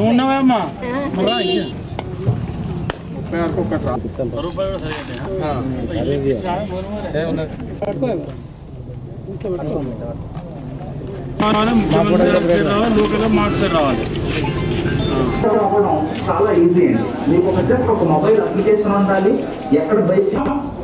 ఉన్నావమ్మా రావాలి. చాలా ఈజీ అండి. మీకు జస్ట్ ఒక మొబైల్ అప్లికేషన్ ఉండాలి. ఎక్కడ బైక్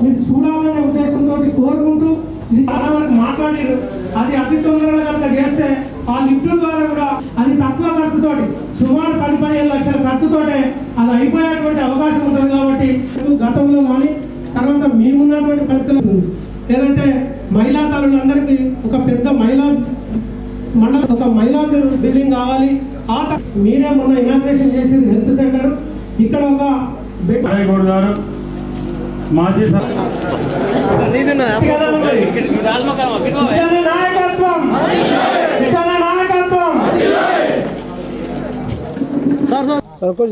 మీరు చూడాలనే ఉద్దేశంతో కోరుకుంటూ ఇది చాలా వరకు మాట్లాడారు. అది అతి తొందరగా కనుక చేస్తే ఆ లిఫ్ట్ ద్వారా కూడా అది తక్కువ ఖర్చుతోటి సుమారు 10-15 లక్షల ఖర్చుతోటే అది అయిపోయేటువంటి అవకాశం ఉంటుంది. కాబట్టి గతంలో కానీ తర్వాత మేమున్నటువంటి పరిస్థితులు ఏదంటే మహిళా తల్లులందరికీ ఒక పెద్ద మహిళా మండలం ఒక మహిళా బిల్డింగ్ కావాలి. ఆ మీరే మొన్న ఇనాగ్రేషన్ చేసింది హెల్త్ సెంటర్. ఇక్కడ ఒక గారు మాజీ నాయకత్వం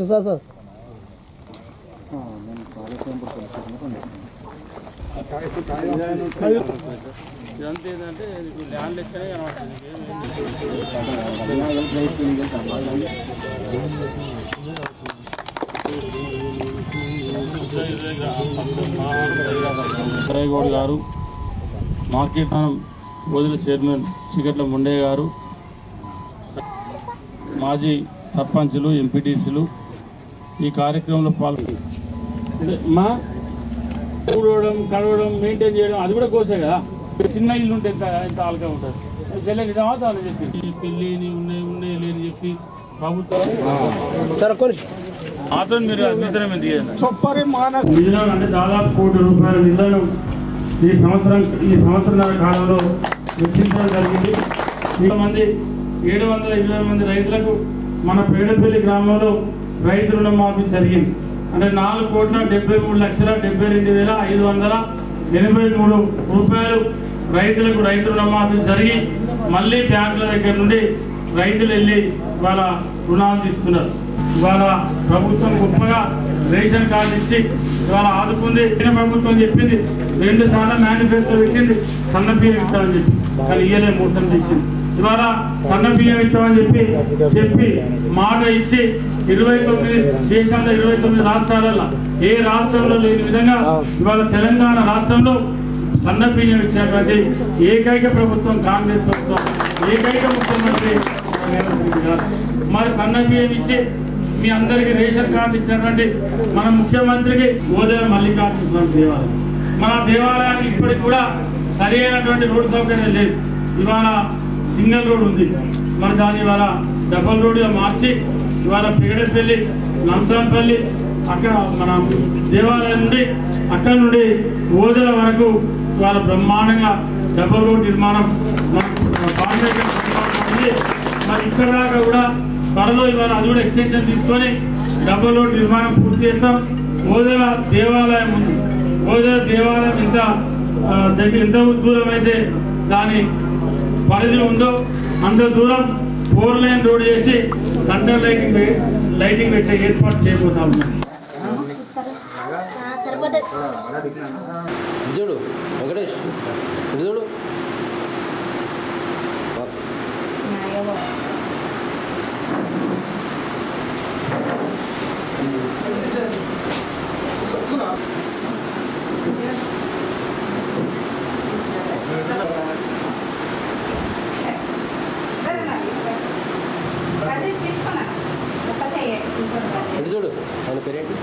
సార్ ఇదంతా ఏంటంటే ల్యాండ్ ఇస్తేనే కరేగౌడ్ గారు, మార్కెట్ వదిలి చైర్మన్ చికట్ల ముండే గారు, మాజీ సర్పంచులు, ఎంపీటీసీలు ఈ కార్యక్రమంలో పాల్గొని మా కూడవడం, కడవడం, మెయింటైన్ చేయడం అది కూడా కోసే కదా. చిన్న ఇల్లు ఉంటే ఎంత ఆల్గా ఉంటుంది. చెల్లె నిజమా తాను చెప్పి పెళ్ళి ఉన్నాయి లేని చెప్పి ప్రభుత్వం మాతో మీరు నిధనం నిధులను అంటే దాదాపు ₹1 నిధులను ఈ సంవత్సరాల కాలంలో వెచ్చించడం జరిగింది. 720 మంది రైతులకు మన పేడపల్లి గ్రామంలో రైతు రుణమాఫీ జరిగింది. అంటే ₹4,73,583 రైతులకు రైతు రుణమాఫీ జరిగి మళ్ళీ బ్యాంకుల దగ్గర నుండి రైతులు వెళ్ళి వాళ్ళ రుణాలు తీసుకున్నారు. ఇవాళ ప్రభుత్వం గొప్పగా రేషన్ కార్డు ఇచ్చి ఇవాళ ఆదుకుంది. ప్రభుత్వం చెప్పింది 2 సార్లు మేనిఫెస్టో పెట్టింది సన్న బియ్యం ఇస్తామని చెప్పి, కానీ ఇయ్యలే మోసం చేసింది. ఇవాళ సన్న బియ్యం ఇస్తామని చెప్పి మాట ఇచ్చి 29 దేశంలో 29 రాష్ట్రాలలో ఏ రాష్ట్రంలో లేని విధంగా ఇవాళ తెలంగాణ రాష్ట్రంలో సన్న బియ్యం ఇచ్చినటువంటి ఏకైక ప్రభుత్వం కాంగ్రెస్ ప్రభుత్వం, ఏకైక ముఖ్యమంత్రి. మరి సన్న బియ్యం ఇచ్చి మీ అందరికీ రేషన్ కార్డు ఇచ్చినటువంటి మన ముఖ్యమంత్రికి ఓదెల మల్లికార్జున స్వామి దేవాలయం, మన దేవాలయానికి ఇప్పటికి కూడా సరి అయినటువంటి రోడ్డు సౌకర్యం లేదు. ఇవాళ సింగిల్ రోడ్ ఉంది, మరి దాన్ని ఇవాళ డబల్ రోడ్గా మార్చి ఇవాళ పిగడపల్లి, లంసాన్పల్లి అక్కడ మన దేవాలయం నుండి అక్కడ నుండి ఓదెల వరకు ఇవాళ బ్రహ్మాండంగా డబల్ రోడ్ నిర్మాణం మరి ఇక్కడ దాకా కూడా త్వరలో ఇవాళ అది కూడా ఎక్స్టెన్షన్ తీసుకొని డబల్ రోడ్ నిర్మాణం పూర్తి చేస్తాం. ఓదెల దేవాలయం ఉంది, ఓదెల దేవాలయం ఎంత దూరం అయితే దాని పరిధి ఉందో అంత దూరం 4 లైన్ రోడ్ చేసి సెంటర్ లైటింగ్ పెట్టే ఏర్పాటు చేయబోతాం. చూడు వెంకటేష్ చూడు ఇటు చూడు ఆయన పేరేంటి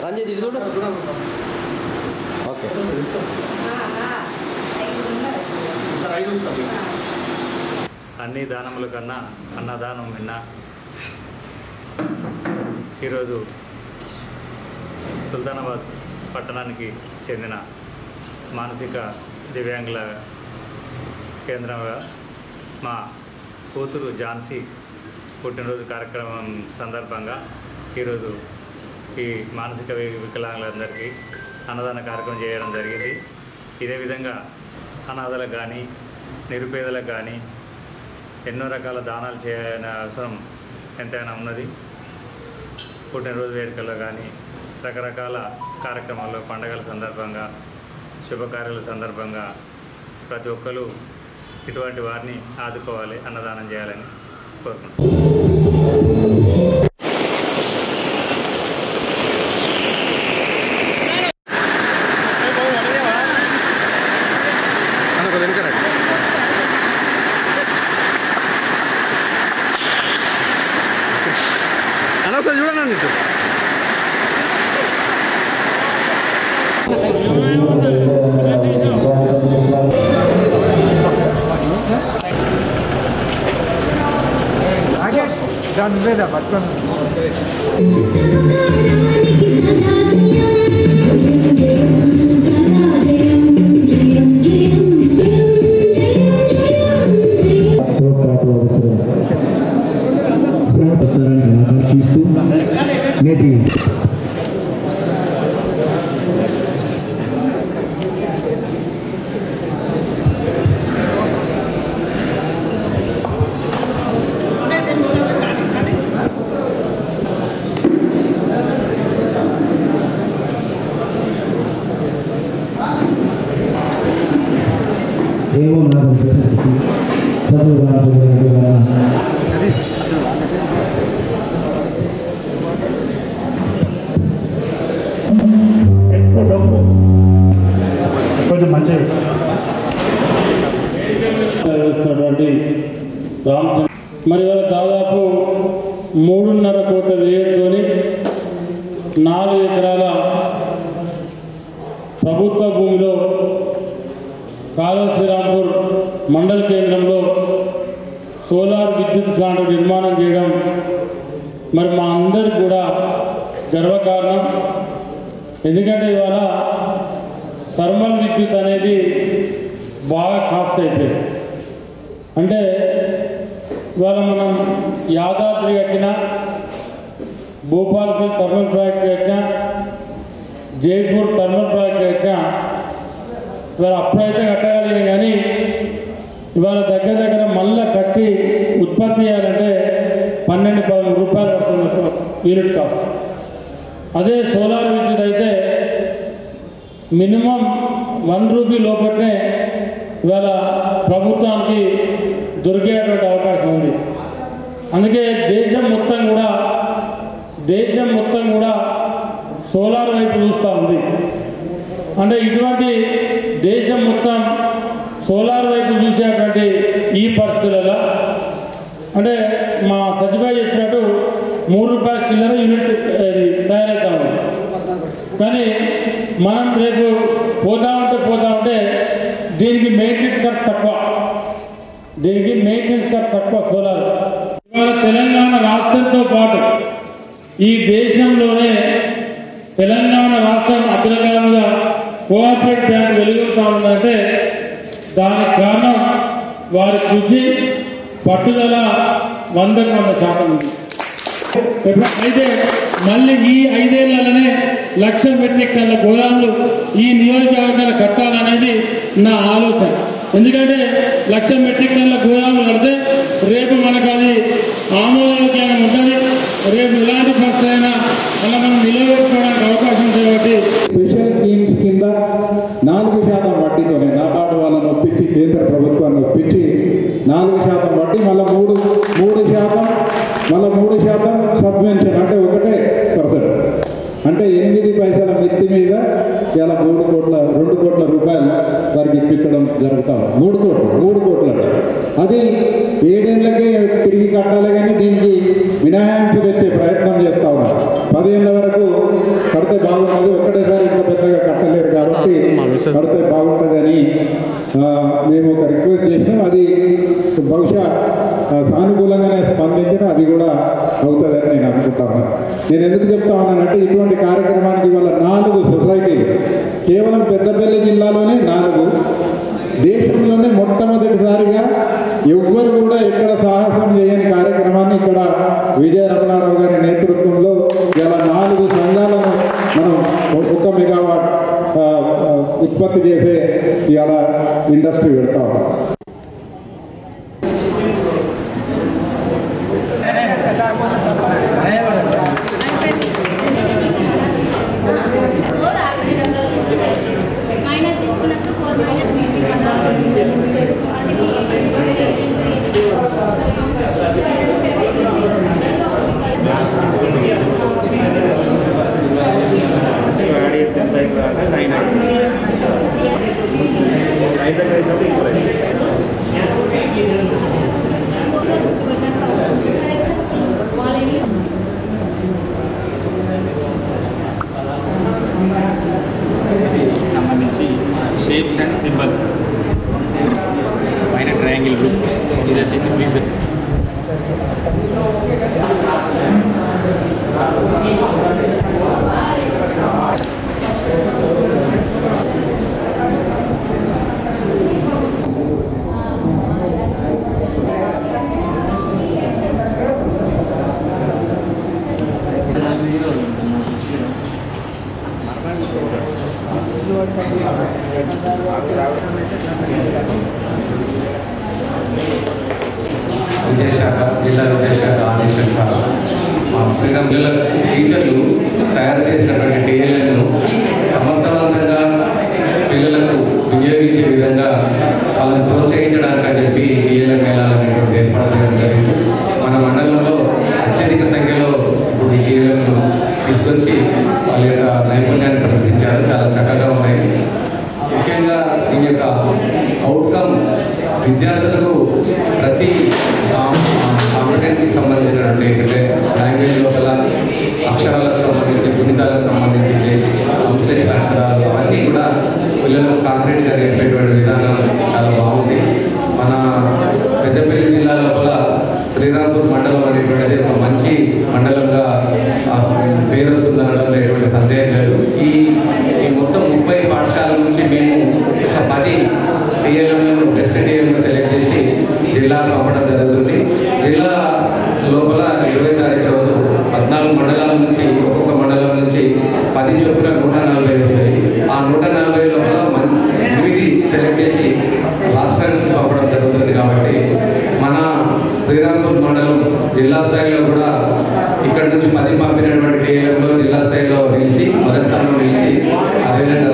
రంజిత్ ఇటు చూడు. ఓకే అన్ని దానముల కన్నా అన్నదానం విన్న ఈరోజు సుల్తానాబాద్ పట్టణానికి చెందిన మానసిక దివ్యాంగుల కేంద్రంగా మా కూతురు ఝాన్సీ పుట్టినరోజు కార్యక్రమం సందర్భంగా ఈరోజు ఈ మానసిక వికలాంగులందరికీ అన్నదాన కార్యక్రమం చేయడం జరిగింది. ఇదే విధంగా అనాథలకు కానీ నిరుపేదలకు కానీ ఎన్నో రకాల దానాలు చేయాలనే అవసరం ఎంతైనా ఉన్నది. పుట్టినరోజు వేడుకల్లో కానీ రకరకాల కార్యక్రమాల్లో పండగల సందర్భంగా శుభకార్యాల సందర్భంగా ప్రతి ఒక్కరూ ఇటువంటి వారిని ఆదుకోవాలి, అన్నదానం చేయాలని కోరుకుంటున్నాను. చూడండి నేటి కొంచెం మంచిగా మరి దాదాపు 3.5 కోట్ల వ్యయంతో 4 ఎకరాల ప్రభుత్వ భూమిలో కాలువ శ్రీరాంపూర్ మండల కేంద్రంలో సోలార్ విద్యుత్ ప్లాంట్ నిర్మాణం చేయడం మరి మా అందరికి కూడా గర్వకారణం. ఎందుకంటే ఇవాళ థర్మల్ విద్యుత్ అనేది బాగా కాస్ట్ అయిపోయింది. అంటే ఇవాళ మనం యాదాద్రి కట్టినా, భోపాల్కి థర్మల్ ప్రాజెక్ట్ కట్టినా, జైపూర్ థర్మల్ ప్రాజెక్ట్ కట్టినా ఇవాళ అప్పుడైతే కట్టగలిగిన కానీ ఇవాళ దగ్గర మళ్ళీ కట్టి ఉత్పత్తి చేయాలంటే 12-13 రూపాయలు పడుతున్నట్టు యూనిట్ కాస్ట్. అదే సోలార్ విద్యుత్ అయితే మినిమం 1 రూపీ లోపలనే ఇవాళ ప్రభుత్వానికి దొరికేటువంటి అవకాశం ఉంది. అందుకే దేశం మొత్తం కూడా సోలార్ వైపు చూస్తూ ఉంది. అంటే ఇటువంటి దేశం మొత్తం సోలార్ వైపు చూసేటువంటి ఈ పరిస్థితులలో అంటే మా సత్యబాయి చెప్పినట్టు 3 రూపాయల చిల్లర యూనిట్ తయారవుతా ఉంది. కానీ మనం రేపు పోతా ఉంటే దీనికి మెయింటెనెన్స్ ఖర్చు తక్కువ సోలార్. ఇవాళ తెలంగాణ రాష్ట్రంతో పాటు ఈ దేశంలోనే తెలంగాణ రాష్ట్రం అగ్రగామిగా కోఆపరేటివ్ బ్యాంక్ వెలుగుతూ ఉందంటే దానికి కారణం వారి కృషి, పట్టుదల 100% ఉంది. అయితే మళ్ళీ ఈ 5 ఏళ్లలోనే 1,00,000 మెట్రిక్ టన్నుల గోదాములు ఈ నియోజకవర్గాలు కట్టాలనేది నా ఆలోచన. ఎందుకంటే 1,00,000 మెట్రిక్ టన్నుల గోదాములు కడితే రేపు మనకు అది ఆమోదయోగ్యంగా ఉంటుంది. రేపు ఇలాంటి పరిస్థితి అయినా అలా మనం నిలబెట్టుకోవడానికి అవకాశం ఉంది. కాబట్టి స్పెషల్ స్కీమ్స్ కింద 4% వడ్డీతోనే నాబార్డు వాళ్ళని ఒప్పించి, కేంద్ర ప్రభుత్వాన్ని ఒప్పించి 4% వడ్డీ, మళ్ళీ 3% సబ్వెన్షన్ అంటే 1% అంటే 8 పైసల మిత్తి మీద ఇలా 2 కోట్ల రూపాయలు వారికి ఇప్పించడం జరుగుతాం. 3 కోట్లు అది 7 ఏళ్ళకే తిరిగి కట్టాలి. కానీ దీనికి వినాయింపు తెచ్చే ప్రయత్నం చేస్తా ఉన్నారు. 10 ఏళ్ళ వరకు కడితే బాగుంటుంది. ఒక్కటేసారి ఇంత పెద్దగా కట్టలేరు కాబట్టి కడితే బాగుంటుందని మేము ఒక రిక్వెస్ట్ చేసినాం. అది బహుశా సానుకూలంగానే స్పందించిన అది కూడా అవుతుందని నేను అనుకుంటాను. నేను ఎందుకు చెప్తా ఉన్నానంటే ఇటువంటి కార్యక్రమానికి ఇవాళ 4 సొసైటీలు కేవలం పెద్దపల్లి జిల్లాలోనే 4, దేశంలోనే మొట్టమొదటిసారిగా ఎవ్వరు కూడా ఎక్కడ సాహసం చేయని కార్యక్రమాన్ని ఇక్కడ విజయ రమణారావు గారి నేతృత్వంలో ఇలా 4 సంఘాలను మనం 1 మెగావాట్ ఉత్పత్తి చేసే ఇలా ఇండస్ట్రీ పెడతా ఉన్నాం. -4 -3 షేప్స్ అండ్ సింబల్స్. పైన ట్రయాంగిల్ రూఫ్, ఇది వచ్చేసి ప్రిజన్. విద్యాశాఖ, జిల్లా విద్యాశాఖ ఆదేశానుసారం మా శ్రీరామ్ జిల్లా టీచర్లు తయారు చేసినటువంటి టీఎల్ఎన్ను సమర్థవంతంగా పిల్లలకు వినియోగించే విధంగా వాళ్ళని ప్రోత్సహించడానికి అని చెప్పి టీఎల్ఎన్ మేళాలనేటువంటి ఏర్పాటు చేయడం జరిగింది. మన మండలంలో అత్యధిక సంఖ్యలో ఇప్పుడు ఈ టీఎల్ఎన్ను తీసుకొచ్చి వాళ్ళ యొక్క నైపుణ్యాన్ని ప్రదర్శించారు. చాలా చక్కగా ఉన్నాయి. ముఖ్యంగా దీని యొక్క అవుట్కమ్ విద్యార్థులకు ప్రతి కాంపిటెన్సీకి సంబంధించినటువంటి ఏంటంటే లాంగ్వేజ్ లోపల అక్షరాలకు సంబంధించి, గుణితాలకు సంబంధించి, సంశ్లేషణ అక్షరాలు అవన్నీ కూడా పిల్లలకు కాంక్రీట్గా నేర్పేటువంటి విధానం చాలా బాగుంది. మన పెద్దపల్లి జిల్లా లోపల శ్రీరాంపూర్ మండలం అనేటువంటిది ఒక మంచి మండలంగా పేరు వస్తుందనడంలో ఎటువంటి సందేహం లేదు. ఈ మొత్తం 30 పాఠశాలల నుంచి మేము ఒక 10 టీఎల్ఎంలను బెస్ట్ టీఎల్ఎం సెలెక్ట్ చేసి జిల్లాకు పంపడం జరుగుతుంది. జిల్లా లోపల 20వ తారీఖు రోజు 14 మండలాల నుంచి, ఒక్కొక్క మండలం నుంచి 10 చొప్పున 140 వస్తాయి. ఆ 140 లోపల 8 సెలెక్ట్ చేసి రాష్ట్రానికి పంపడం జరుగుతుంది. కాబట్టి మన శ్రీరాంపూర్ మండలం జిల్లా స్థాయిలో కూడా ఇక్కడ నుంచి 10 పంపినటువంటి టీఎల్ఎంలో జిల్లా స్థాయిలో నిలిచి మొదటి స్థానంలో నిలిచి, అదేవిధంగా